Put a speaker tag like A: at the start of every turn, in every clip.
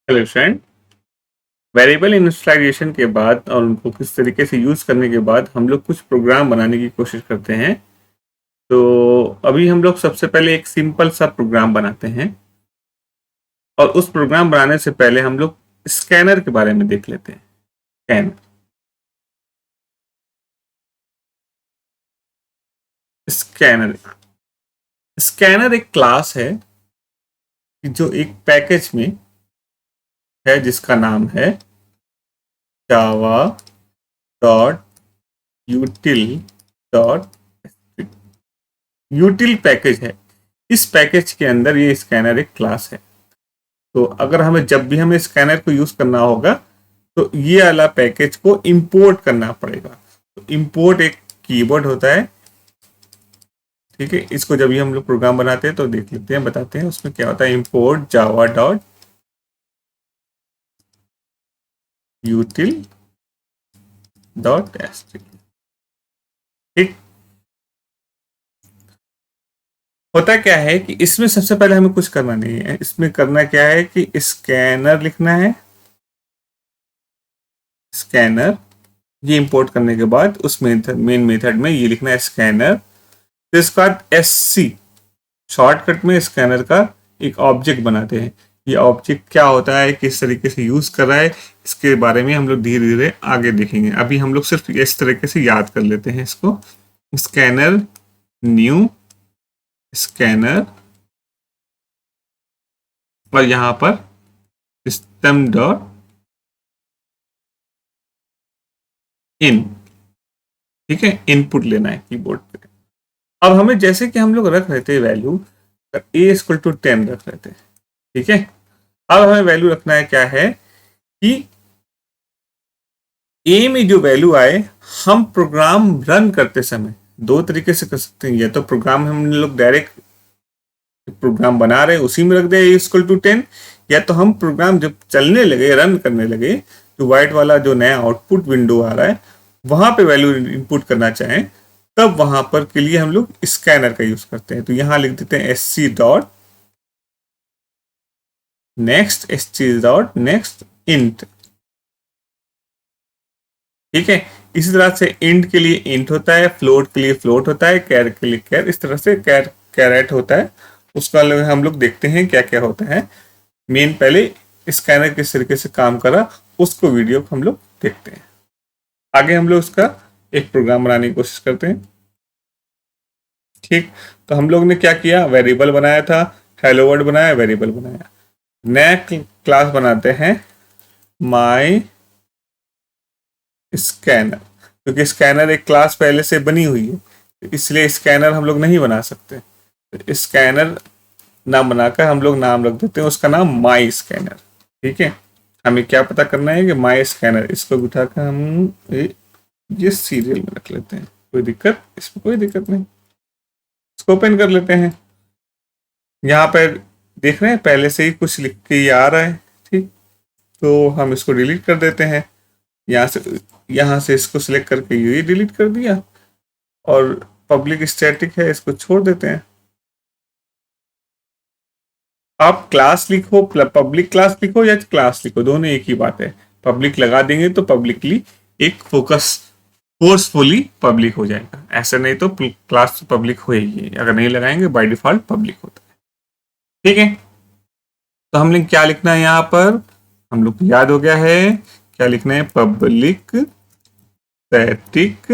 A: Hello friend. Variable initialisation के बाद और उनको किस तरीके से यूज़ करने के बाद हम लोग कुछ प्रोग्राम बनाने की कोशिश करते हैं। तो अभी हम लोग सबसे पहले एक सिंपल सा प्रोग्राम बनाते हैं और उस प्रोग्राम बनाने से पहले हम लोग स्कैनर के बारे में देख लेते हैं। स्कैनर स्कैनर स्कैनर एक क्लास है जो एक पैकेज में है जिसका नाम है जावा डॉट यूटिल डॉट यूटिल पैकेज है। इस पैकेज के अंदर ये स्कैनर एक क्लास है। तो अगर जब भी हमें स्कैनर को यूज करना होगा तो ये वाला पैकेज को इंपोर्ट करना पड़ेगा। तो इंपोर्ट एक कीवर्ड होता है, ठीक है। इसको जब भी हम लोग प्रोग्राम बनाते हैं तो देख लेते हैं, बताते हैं उसमें क्या होता है। Import Java dot util dot asterisk, ठीक। होता क्या है कि इसमें सबसे पहले हमें कुछ करना नहीं है। इसमें करना क्या है कि स्कैनर लिखना है। स्कैनर ये इंपोर्ट करने के बाद उस मेन मेथड में ये लिखना है स्कैनर। फिर इसके बाद SC शॉर्टकट में स्कैनर का एक ऑब्जेक्ट बनाते हैं। ये ऑब्जेक्ट क्या होता है, किस तरीके से यूज कर रहा है, इसके बारे में हम लोग धीरे धीरे आगे देखेंगे। अभी हम लोग सिर्फ इस तरीके से याद कर लेते हैं इसको। स्कैनर न्यू स्कैनर और यहां पर सिस्टम डॉट इन, ठीक है। इनपुट लेना है कीबोर्ड पे। अब हमें जैसे कि हम लोग रख रहे थे वैल्यू a=10 रख रहे थे, ठीक है। अब हमें वैल्यू रखना है क्या है कि ए में जो वैल्यू आए, हम प्रोग्राम रन करते समय दो तरीके से कर सकते हैं। या तो प्रोग्राम हम लोग डायरेक्ट प्रोग्राम बना रहे हैं उसी में रख दे a=10, या तो हम प्रोग्राम जब चलने लगे, रन करने लगे, तो व्हाइट वाला जो नया आउटपुट विंडो आ रहा है वहां पे वैल्यू इनपुट करना चाहें, तब वहां पर के लिए हम लोग स्कैनर का यूज करते हैं। तो यहां लिख देते हैं SC dot next, SC dot next int, ठीक है। इसी तरह से इंट के लिए इंट होता है, फ्लोट के लिए फ्लोट होता है, कैर के लिए कैर, इस तरह से कैरेट होता है। उसका हम लोग देखते हैं क्या क्या होता है। मेन पहले स्कैनर किस तरीके से काम करा उसको वीडियो को हम लोग देखते हैं। आगे हम लोग उसका एक प्रोग्राम बनाने की कोशिश करते हैं, ठीक। तो हम लोग ने क्या किया, वेरिएबल बनाया था, हेलो वर्ल्ड बनाया, वेरिएबल बनाया। नया क्लास बनाते हैं माई स्कैनर, क्योंकि स्कैनर एक क्लास पहले से बनी हुई है, इसलिए स्कैनर हम लोग नहीं बना सकते। स्कैनर नाम बनाकर हम लोग नाम रख देते हैं उसका नाम माई स्कैनर, ठीक है। हमें क्या पता करना है कि माई स्कैनर, इसको बिठाकर हम ये सीरियल में रख लेते हैं। कोई दिक्कत, इसमें कोई दिक्कत नहीं। इसको ओपन कर लेते हैं। यहाँ पर देख रहे हैं पहले से ही कुछ लिख के ये आ रहा है, ठीक। तो हम इसको डिलीट कर देते हैं। यहाँ से इसको सिलेक्ट करके ये डिलीट कर दिया, और पब्लिक स्टैटिक है इसको छोड़ देते हैं। आप क्लास लिखो, पब्लिक क्लास लिखो या क्लास लिखो, दोनों एक ही बात है। पब्लिक लगा देंगे तो पब्लिकली एक फोर्सफुली पब्लिक हो जाएगा, ऐसे नहीं तो क्लास पब्लिक होएगी। अगर नहीं लगाएंगे बाय डिफॉल्ट पब्लिक होता है, ठीक है। तो हमने क्या लिखना है यहाँ पर, हम लोग को याद हो गया है क्या लिखना है, पब्लिक स्टैटिक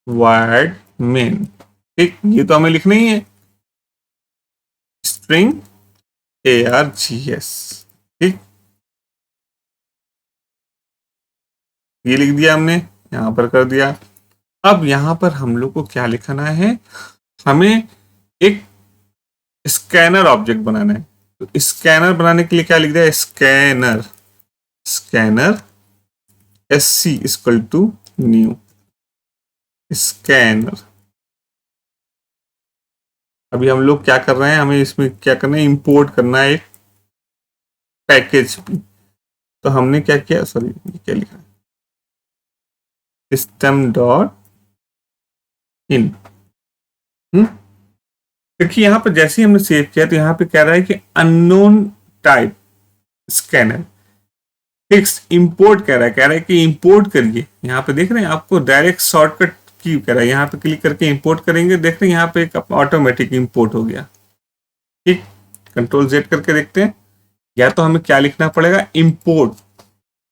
A: वॉइड मेन, ठीक। ये तो हमें लिखना ही है, स्ट्रिंग args, ठीक। ये लिख दिया हमने, यहां पर कर दिया। अब यहां पर हम लोग को क्या लिखना है, हमें एक स्कैनर ऑब्जेक्ट बनाना है। तो स्कैनर बनाने के लिए क्या लिख दिया, scanner scanner SC new scanner. अभी हम लोग क्या कर रहे हैं, हमें इसमें क्या करना है, इंपोर्ट करना है एक पैकेज भी। तो हमने क्या किया, सॉरी ये क्या लिखा है, सिस्टम डॉट इन। देखिए यहाँ पर जैसे ही हमने सेव किया तो यहाँ पे कह रहा है कि unknown type, scanner. Fix import कह रहा है कि इंपोर्ट करिए। यहाँ पे देख रहे हैं आपको डायरेक्ट शॉर्टकट की कह रहा है, यहाँ पे क्लिक करके इंपोर्ट करेंगे, देख रहे हैं यहाँ पे एक ऑटोमेटिक इंपोर्ट हो गया। ठीक, कंट्रोल जेड करके देखते हैं। या तो हमें क्या लिखना पड़ेगा, इंपोर्ट।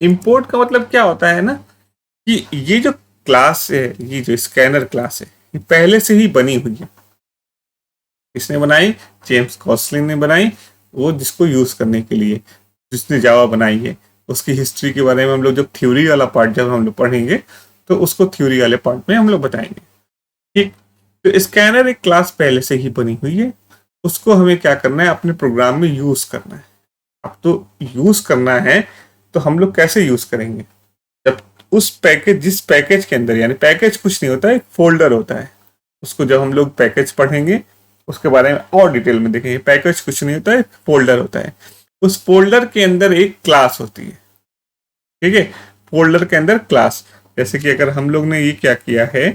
A: इंपोर्ट का मतलब क्या होता है ना कि ये जो क्लास है, ये जो स्कैनर क्लास है, ये पहले से ही बनी हुई है। किसने बनाई, जेम्स गॉसलिन ने बनाई, वो जिसको यूज करने के लिए, जिसने जावा बनाई है। उसकी हिस्ट्री के बारे में हम लोग जब थ्योरी वाला पार्ट जब हम लोग पढ़ेंगे तो उसको थ्योरी वाले पार्ट में हम लोग बताएंगे। ठीक, तो स्कैनर एक क्लास पहले से ही बनी हुई है, उसको हमें क्या करना है, अपने प्रोग्राम में यूज करना है। अब तो यूज करना है तो हम लोग कैसे यूज करेंगे, जब उस पैकेज, जिस पैकेज के अंदर, यानी पैकेज कुछ नहीं होता है, एक फोल्डर होता है। उसको जब हम लोग पैकेज पढ़ेंगे उसके बारे में और डिटेल में देखेंगे। पैकेज कुछ नहीं होता है, फोल्डर होता है। उस फोल्डर के अंदर एक क्लास होती है। ठीक है, फोल्डर के अंदर क्लास, जैसे कि अगर हम लोग ने ये क्या किया है,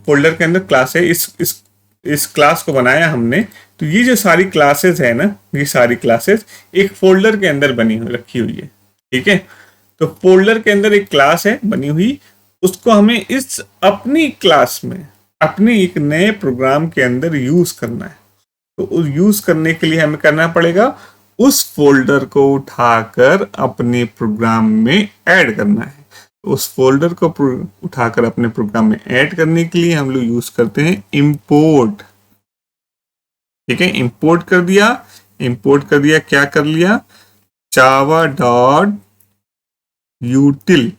A: फोल्डर के अंदर क्लास है, इस क्लास को बनाया हमने, तो ये जो सारी क्लासेस है ना, ये सारी क्लासेस एक फोल्डर के अंदर बनी हुई रखी हुई है। ठीक है, तो फोल्डर के अंदर एक क्लास है बनी हुई, उसको हमें इस अपनी क्लास में, अपने एक नए प्रोग्राम के अंदर यूज करना है। तो उस यूज करने के लिए हमें करना पड़ेगा, उस फोल्डर को उठाकर अपने प्रोग्राम में ऐड करना है। उस फोल्डर को उठाकर अपने प्रोग्राम में ऐड करने के लिए हम लोग यूज करते हैं इंपोर्ट। ठीक है, इंपोर्ट कर दिया। इंपोर्ट कर दिया, क्या कर लिया, Java dot util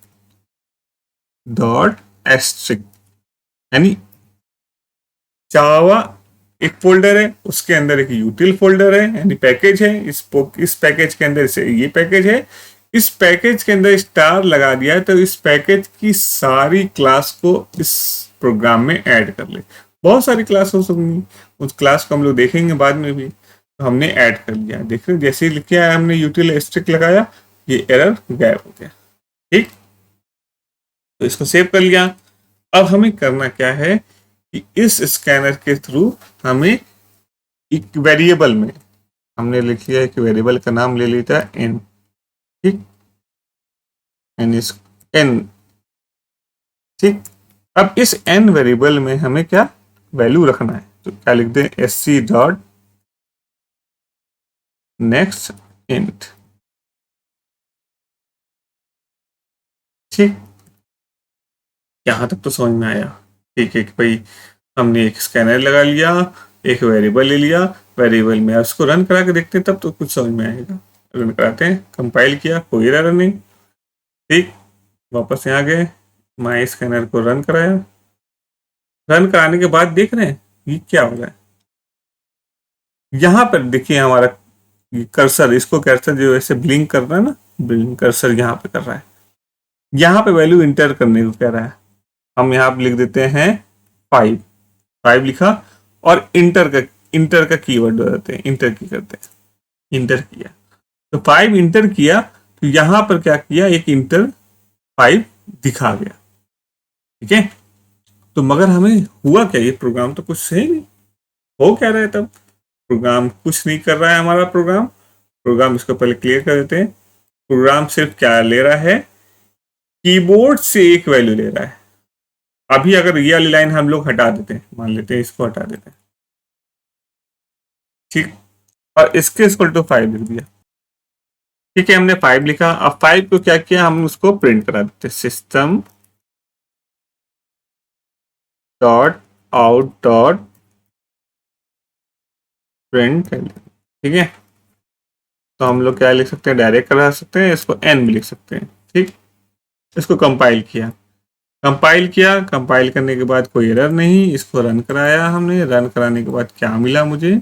A: dot asterisk, यानी जावा एक फोल्डर है, उसके अंदर एक यूटिल फोल्डर है, यानी पैकेज है। इस पैकेज के अंदर से ये पैकेज है, इस पैकेज के अंदर स्टार लगा दिया तो इस पैकेज की सारी क्लास को इस प्रोग्राम में ऐड कर ले। बहुत सारी क्लास हो सकती, उस क्लास को हम लोग देखेंगे बाद में भी। तो हमने ऐड कर लिया, देख रहे जैसे ही लिखा है हमने यूटिल एस्ट्रिक लगाया, ये एरर गायब हो गया। ठीक, तो इसको सेव कर लिया। अब हमें करना क्या है कि इस स्कैनर के थ्रू हमें एक वेरिएबल में, हमने लिख लिया कि वेरिएबल का नाम ले लेता है एन। ठीक, एन इस एन। ठीक, अब इस एन वेरिएबल में हमें क्या वैल्यू रखना है, तो क्या लिख दें, S C dot next int. ठीक, यहां तक तो समझ में आया। ठीक है कि भाई हमने एक स्कैनर लगा लिया, एक वेरिएबल ले लिया, वेरिएबल में उसको रन करा के देखते हैं तब तो कुछ समझ में आएगा। रन कराते हैं, कंपाइल किया, कोई एरर नहीं। ठीक, वापस यहाँ गए, माई स्कैनर को रन कराया। रन कराने के बाद देख रहे हैं ये क्या हो रहा है। यहाँ पर देखिए हमारा कर्सर, इसको कर्सर जो ऐसे ब्लिंक कर रहा है ना, ब्लिंक कर्सर यहाँ पे कर रहा है। यहाँ पे वैल्यू इंटर करने को कह रहा है। हम यहाँ पे लिख देते हैं 5। 5 लिखा और इंटर का कीवर्ड देते हैं, इंटर की करते हैं। इंटर किया तो 5 इंटर किया, तो यहाँ पर क्या किया, एक इंटर 5 दिखा गया। ठीक है, तो मगर हमें हुआ क्या, ये प्रोग्राम तो कुछ सही नहीं हो, क्या रहा है तब, प्रोग्राम कुछ नहीं कर रहा है हमारा प्रोग्राम इसको पहले क्लियर कर देते हैं। प्रोग्राम सिर्फ क्या ले रहा है, कीबोर्ड से एक वैल्यू ले रहा है। अभी अगर ये वाली लाइन हम लोग हटा देते हैं, मान लेते हैं इसको हटा देते हैं। ठीक, और इसके इक्वल टू 5 लिख दिया। ठीक है, हमने 5 लिखा। अब 5 को क्या किया, हम उसको प्रिंट करा देते, system dot out dot print. ठीक है, तो हम लोग क्या लिख सकते हैं, डायरेक्ट करा सकते हैं, इसको एन भी लिख सकते हैं। ठीक, इसको कंपाइल किया। कंपाइल करने के बाद कोई एरर नहीं, इसको रन कराया हमने। रन कराने के बाद क्या मिला मुझे,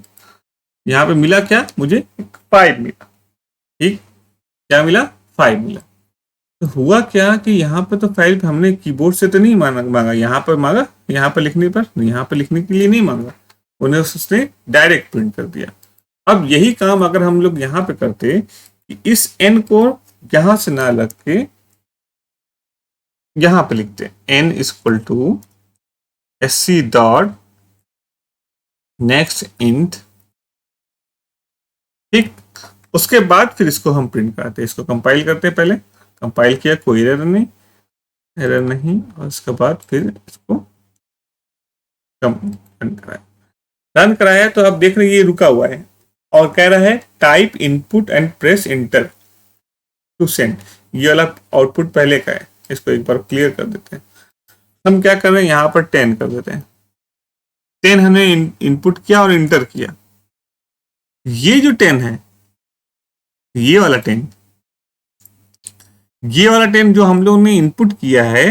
A: यहाँ पे मिला क्या, मुझे 5 मिला। ठीक, क्या मिला, 5 मिला। तो हुआ क्या कि यहाँ पे तो 5 हमने कीबोर्ड से तो नहीं मांगा, यहाँ पर मांगा, यहाँ पर लिखने पर, यहाँ पर लिखने के लिए नहीं मांगा, उन्हें उसने डायरेक्ट प्रिंट कर दिया। अब यही काम अगर हम लोग यहाँ पे करते कि इस एन को यहां से ना लग के यहां पे लिखते N equal to S C dot next int ठीक, उसके बाद फिर इसको हम प्रिंट कराते हैं। इसको कंपाइल करते हैं, पहले कंपाइल किया, कोई एरर नहीं, और उसके बाद फिर इसको रन कराया। रन कराया तो अब देख रहे हैं ये रुका हुआ है और कह रहा है type input and press enter to send. ये वाला आउटपुट पहले का है, इसको एक बार क्लियर कर देते हैं। हम क्या कर रहे हैं, यहाँ पर 10 कर देते हैं। 10 हमने इनपुट किया और इंटर किया। ये जो 10 है, ये वाला 10, ये वाला 10 जो हम लोग ने इनपुट किया है,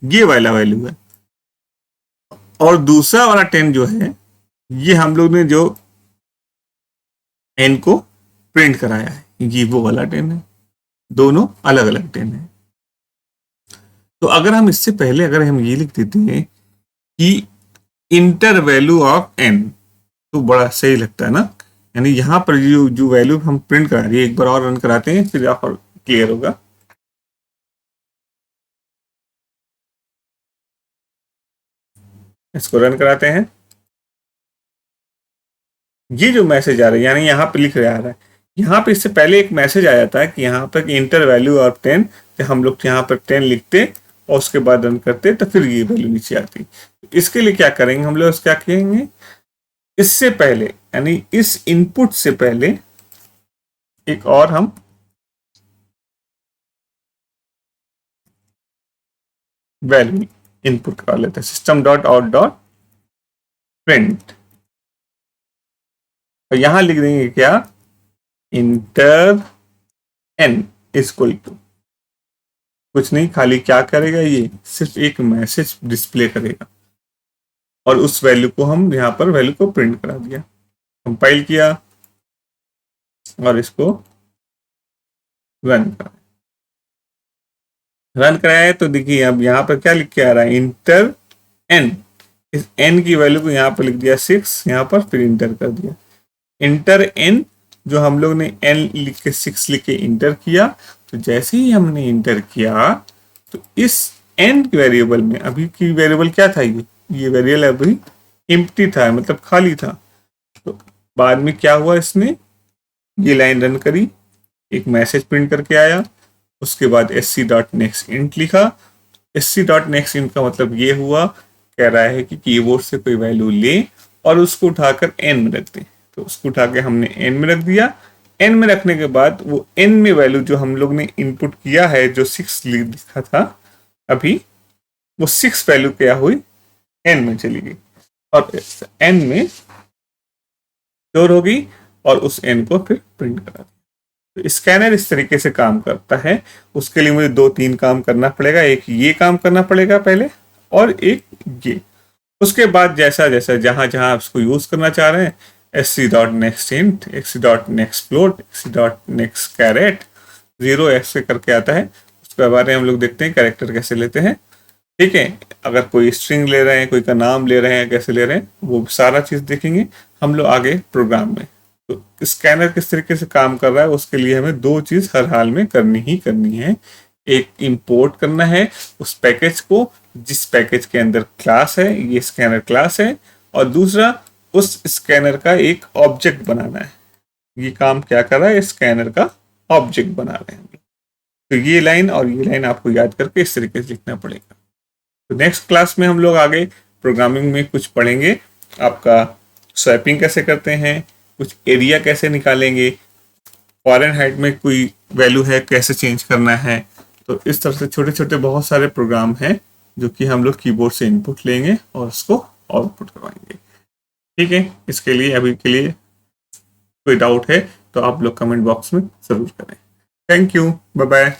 A: ये वाला वैल्यू है। और दूसरा वाला 10 जो है, ये हम लोग ने जो n को प्रिंट कराया है, ये वो वाला 10 है। दोनों अलग अलग 10 है। तो अगर हम इससे पहले अगर हम ये लिख देते हैं कि इंटर वैल्यू ऑफ n, तो बड़ा सही लगता है ना। यानी यहाँ पर जो वैल्यू हम प्रिंट करा रही है, एक बार और रन कराते हैं, फिर यहाँ पर क्लियर होगा। इसको रन कराते हैं। ये जो मैसेज आ रहा है, यानी यहाँ पे लिख रहा है, यहाँ पे इससे पहले एक मैसेज आ जाता है कि यहाँ पर इंटर वैल्यू ऑफ 10, तो हम लोग यहाँ पर 10 लिखते और उसके बाद रन करते, तो फिर ये वैल्यू नीचे आती। इसके लिए क्या करेंगे हम लोग, क्या कहेंगे, इससे पहले यानी इस इनपुट से पहले एक और हम वैल्यू इनपुट कर लेते हैं, system dot out dot print. और यहां लिख देंगे क्या, इंटर n इक्वल टू, कुछ नहीं, खाली क्या करेगा, ये सिर्फ एक मैसेज डिस्प्ले करेगा और उस वैल्यू को हम यहाँ पर वैल्यू को प्रिंट करा दिया। कंपाइल किया और इसको रन करा। रन कराया तो देखिए अब यहाँ पर क्या लिख के आ रहा है, इंटर n। इस n की वैल्यू को यहाँ पर लिख दिया 6, यहाँ पर फिर इंटर कर दिया। इंटर n, जो हम लोग ने n लिख के 6 लिख के इंटर किया, तो जैसे ही हमने इंटर किया तो इस n की वेरिएबल में, अभी की वेरिएबल क्या था, ये वेरिएबल अभी एम्प्टी था, मतलब खाली था। तो बाद में क्या हुआ, इसने ये लाइन रन करी, एक मैसेज प्रिंट करके आया, उसके बाद sc.nextInt लिखा। sc.nextInt का मतलब ये हुआ, कह रहा है कि कीबोर्ड से कोई वैल्यू ले और उसको उठाकर n में रख दे। तो उसको उठा के हमने n में रख दिया। n में रखने के बाद वो n में वैल्यू जो हम लोग ने इनपुट किया है, जो 6 लिखा था अभी, वो 6 वैल्यू क्या हुई, n में चली गई और n में स्टोर हो गई और उस n को फिर प्रिंट करा दिया। तो स्कैनर इस तरीके से काम करता है। उसके लिए मुझे 2-3 काम करना पड़ेगा, एक ये काम करना पड़ेगा पहले और एक ये। उसके बाद जैसा जैसा जहां जहां आप इसको यूज करना चाह रहे हैं, sc.nextInt, sc.nextfloat, sc.nextCaret, 0x करके आता है, उसके बारे में हम लोग देखते हैं कैरेक्टर कैसे लेते हैं। ठीक है, अगर कोई स्ट्रिंग ले रहे हैं, कोई का नाम ले रहे हैं, कैसे ले रहे हैं, वो सारा चीज देखेंगे हम लोग आगे प्रोग्राम में। तो स्कैनर किस तरीके से काम कर रहा है, उसके लिए हमें 2 चीज हर हाल में करनी ही करनी है। एक इंपोर्ट करना है उस पैकेज को जिस पैकेज के अंदर क्लास है, ये स्कैनर क्लास है, और दूसरा उस स्कैनर का एक ऑब्जेक्ट बनाना है। ये काम क्या कर रहा है, स्कैनर का ऑब्जेक्ट बना रहे हैं। तो ये लाइन और ये लाइन आपको याद करके इस तरीके से लिखना पड़ेगा। तो नेक्स्ट क्लास में हम लोग आगे प्रोग्रामिंग में कुछ पढ़ेंगे, आपका स्वैपिंग कैसे करते हैं, कुछ एरिया कैसे निकालेंगे, फ़ारेनहाइट में कोई वैल्यू है कैसे चेंज करना है। तो इस तरह से छोटे छोटे बहुत सारे प्रोग्राम हैं जो कि हम लोग कीबोर्ड से इनपुट लेंगे और उसको आउटपुट करवाएंगे। ठीक है, इसके लिए अभी के लिए कोई डाउट है तो आप लोग कमेंट बॉक्स में ज़रूर करें। Thank you, bye bye.